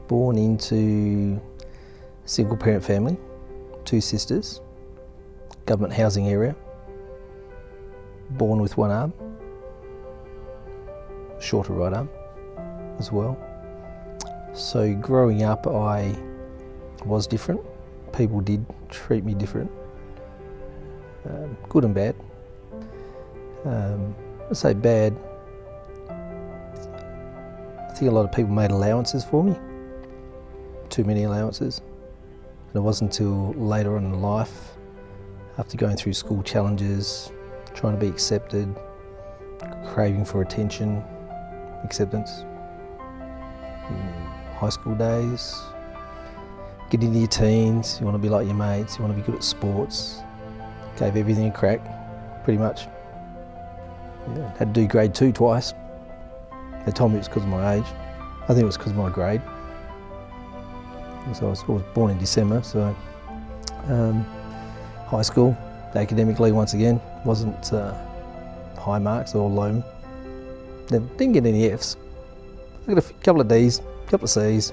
Born into a single parent family, 2 sisters, government housing area, born with one arm, shorter right arm as well. So growing up I was different. People did treat me different, good and bad. I say bad, I think a lot of people made allowances for me, too many allowances. And it wasn't until later on in life, after going through school challenges, trying to be accepted, craving for attention, acceptance, high school days, get into your teens, you want to be like your mates, you want to be good at sports, gave everything a crack, pretty much. Yeah, had to do grade 2 twice. They told me it was because of my age. I think it was because of my grade. So I was born in December, so high school, academically once again, wasn't high marks or low. Didn't get any Fs. I got a couple of Ds, a couple of Cs.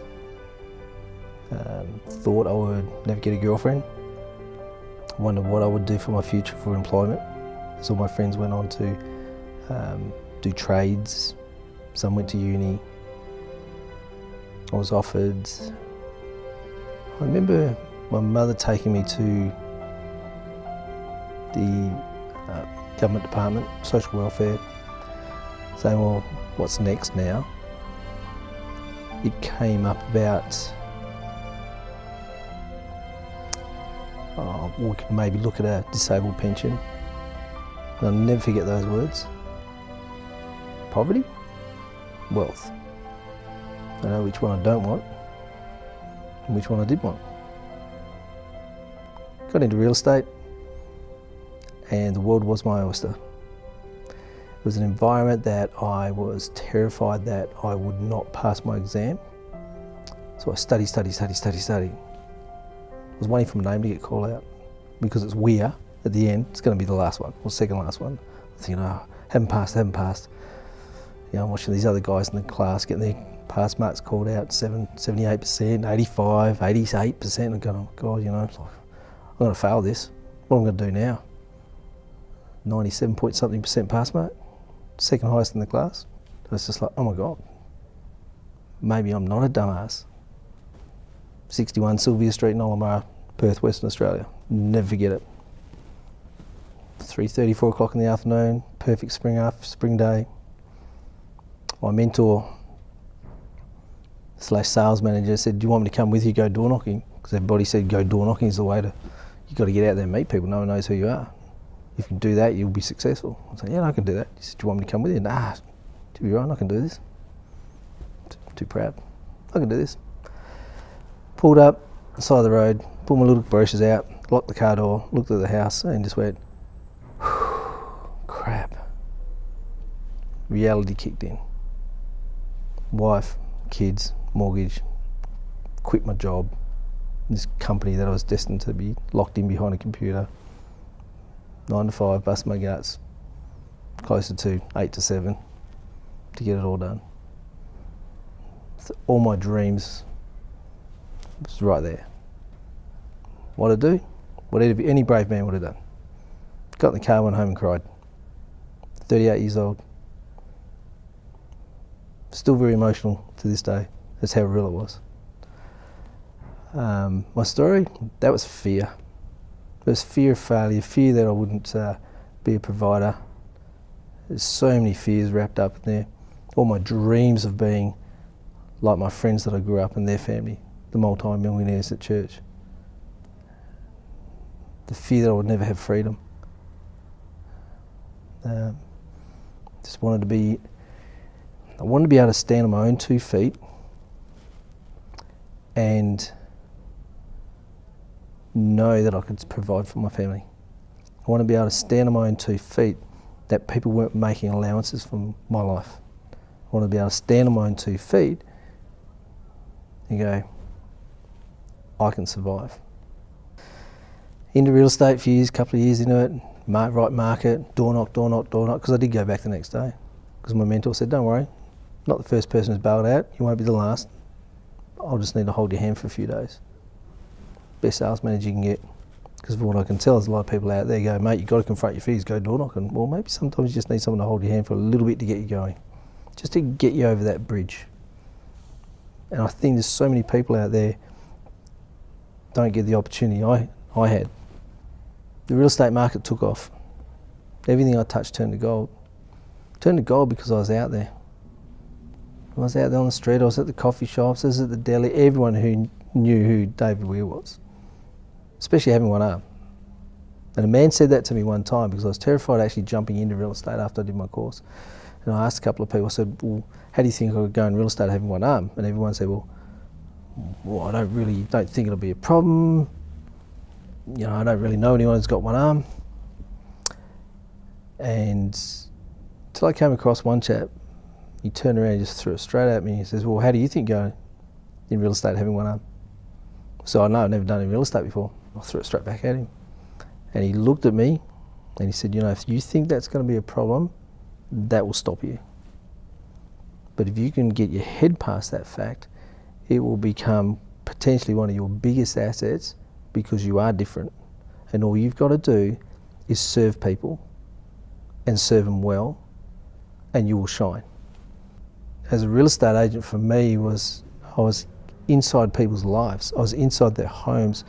Thought I would never get a girlfriend. Wondered what I would do for my future for employment. So my friends went on to do trades. Some went to uni. I was offered. I remember my mother taking me to the government department, social welfare, saying, well, what's next now? It came up about, we could maybe look at a disabled pension. And I'll never forget those words. Poverty, wealth. I know which one I don't want and which one I did want. Got into real estate and the world was my oyster. It was an environment that I was terrified that I would not pass my exam. So I studied. I was waiting for my name to get called out because it's we're at the end, it's going to be the last one, or second last one. I think, haven't passed. You know, I'm watching these other guys in the class getting their pass marks called out, 78%, 85, 88%. I'm going, oh God, you know, it's like, I'm going to fail this. What am I going to do now? 97 point something % pass mark, second highest in the class. I was just like, oh my God, maybe I'm not a dumbass. 61 Sylvia Street in Olamara, Perth, Western Australia. Never forget it. 3:30, 4 o'clock in the afternoon, perfect spring day. My mentor / sales manager said, do you want me to come with you, go door knocking? Because everybody said go door knocking is the way to, you got to get out there and meet people, no one knows who you are. If you do that, you'll be successful. I said, yeah, I can do that. He said, do you want me to come with you? Nah, to be right, I can do this. Too proud. I can do this. Pulled up, side of the road, pulled my little brochures out, locked the car door, looked at the house and just went, crap. Reality kicked in. Wife, kids, mortgage, quit my job, this company that I was destined to be locked in behind a computer, 9 to 5, bust my guts, closer to 8 to 7 to get it all done. So all my dreams was right there. What I'd do, what any brave man would have done. Got in the car, went home and cried. 38 years old. Still very emotional to this day. That's how real it was. My story, that was fear. It was fear of failure, fear that I wouldn't be a provider. There's so many fears wrapped up in there. All my dreams of being like my friends that I grew up in, their family, the multi-millionaires at church. The fear that I would never have freedom. Just wanted to be, I wanted to be able to stand on my own 2 feet and know that I could provide for my family. I want to be able to stand on my own 2 feet, that people weren't making allowances for my life. I want to be able to stand on my own 2 feet and go, I can survive. Into real estate for years, couple of years into it, right market, door knock, because I did go back the next day. Because my mentor said, don't worry, not the first person who's bailed out, you won't be the last. I'll just need to hold your hand for a few days. Best sales manager you can get. Because from what I can tell, there's a lot of people out there go, mate, you've got to confront your fears, go door knocking. Well, maybe sometimes you just need someone to hold your hand for a little bit to get you going, just to get you over that bridge. And I think there's so many people out there don't get the opportunity I had. The real estate market took off. Everything I touched turned to gold. Turned to gold because I was out there. I was out there on the street, I was at the coffee shops, I was at the deli, everyone who knew who David Weir was. Especially having one arm. And a man said that to me one time because I was terrified actually jumping into real estate after I did my course. And I asked a couple of people, I said, well, how do you think I could go in real estate having one arm? And everyone said, well, I don't think it'll be a problem. You know, I don't really know anyone who's got one arm. And till I came across one chap, he turned around and just threw it straight at me. He says, well, how do you think going in real estate having one arm? So I know I've never done any real estate before. I threw it straight back at him. And he looked at me and he said, you know, if you think that's going to be a problem, that will stop you. But if you can get your head past that fact, it will become potentially one of your biggest assets because you are different. And all you've got to do is serve people and serve them well, and you will shine. As a real estate agent for me I was inside people's lives. I was inside their homes.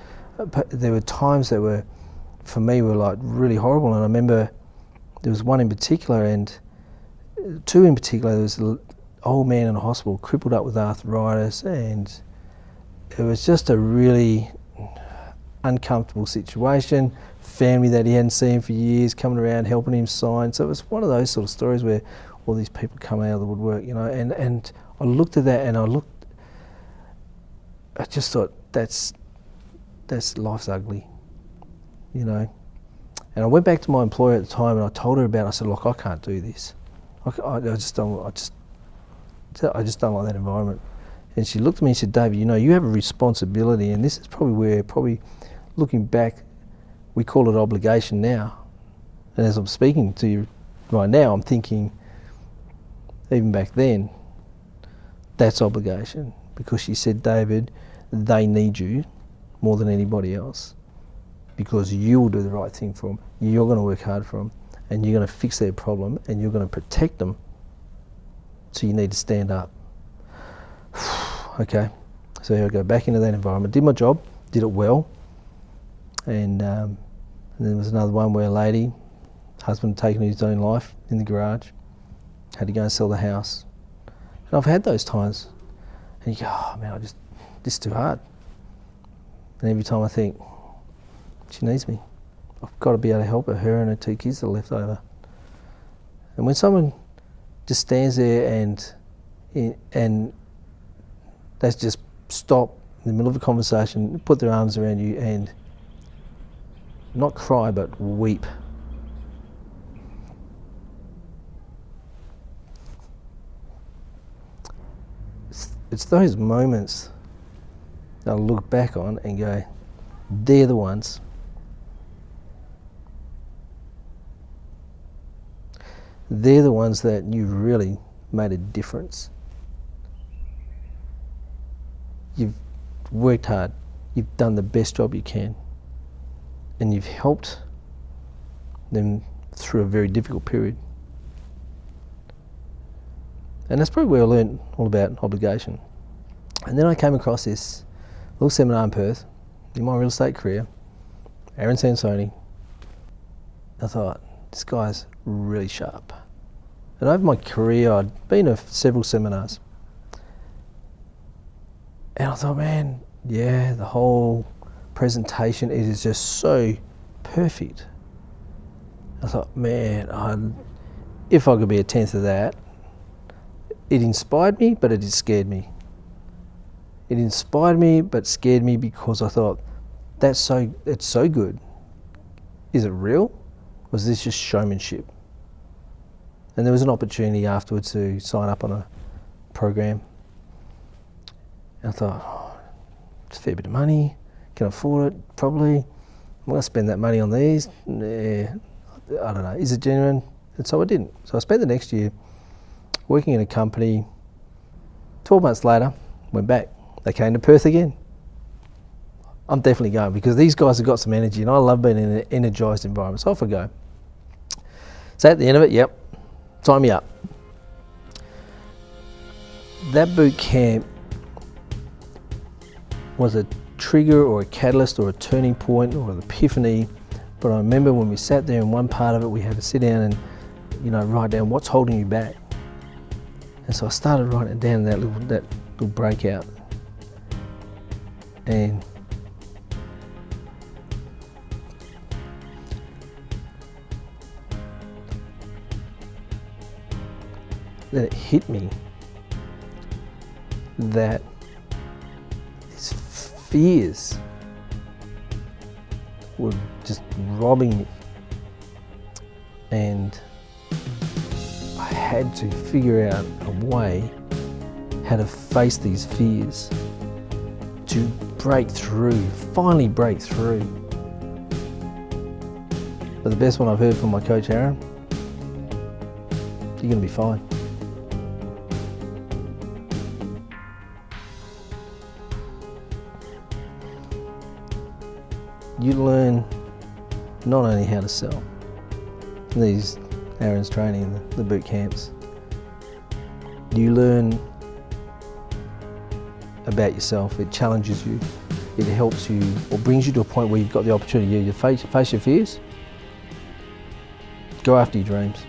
There were times that were, for me, were like really horrible. And I remember there was one in particular, and two in particular. There was an old man in a hospital, crippled up with arthritis, and it was just a really uncomfortable situation. Family that he hadn't seen for years coming around helping him sign. So it was one of those sort of stories where all these people come out of the woodwork, you know. And I looked at that, and I just thought, that's life's ugly, you know. And I went back to my employer at the time and I told her about it. I said, look, I can't do this. I just don't like that environment. And she looked at me and said, David, you know, you have a responsibility, and this is probably looking back, we call it obligation now. And as I'm speaking to you right now, I'm thinking, even back then, that's obligation. Because she said, David, they need you more than anybody else, because you will do the right thing for them. You're going to work hard for them, and you're going to fix their problem, and you're going to protect them. So you need to stand up. Okay, so I go back into that environment, did my job, did it well, and then there was another one where a lady, husband had taken his own life in the garage, had to go and sell the house. And I've had those times, and you go, oh man, this is too hard. And every time I think, she needs me. I've got to be able to help her and her two kids that are left over. And when someone just stands there and they just stop in the middle of a conversation, put their arms around you and not cry but weep. It's those moments that I look back on and go, they're the ones. They're the ones that you really made a difference. You've worked hard, you've done the best job you can, and you've helped them through a very difficult period. And that's probably where I learned all about obligation. And then I came across this little seminar in Perth, in my real estate career, Aaron Sansoni. I thought, this guy's really sharp. And over my career, I'd been to several seminars. And I thought, man, yeah, the whole presentation is just so perfect. I thought, man, if I could be a tenth of that. It inspired me, but it scared me. It inspired me, but scared me because I thought, it's so good. Is it real? Was this just showmanship? And there was an opportunity afterwards to sign up on a program. And I thought, it's a fair bit of money, can I afford it? Probably. I'm going to spend that money on these. Nah, I don't know, is it genuine? And so I didn't. So I spent the next year working in a company. 12 months later, went back. They came to Perth again. I'm definitely going because these guys have got some energy and I love being in an energised environment. So off I go. So at the end of it, yep, sign me up. That boot camp was a trigger or a catalyst or a turning point or an epiphany. But I remember when we sat there in one part of it, we had to sit down and, write down what's holding you back. And so I started writing it down in that little breakout. And then it hit me that these fears were just robbing me, and I had to figure out a way how to face these fears, to finally break through. But the best one I've heard from my coach Aaron, you're going to be fine. You learn not only how to sell these Aaron's training, the boot camps, you learn about yourself. It challenges you, it helps you or brings you to a point where you've got the opportunity to face your fears, go after your dreams.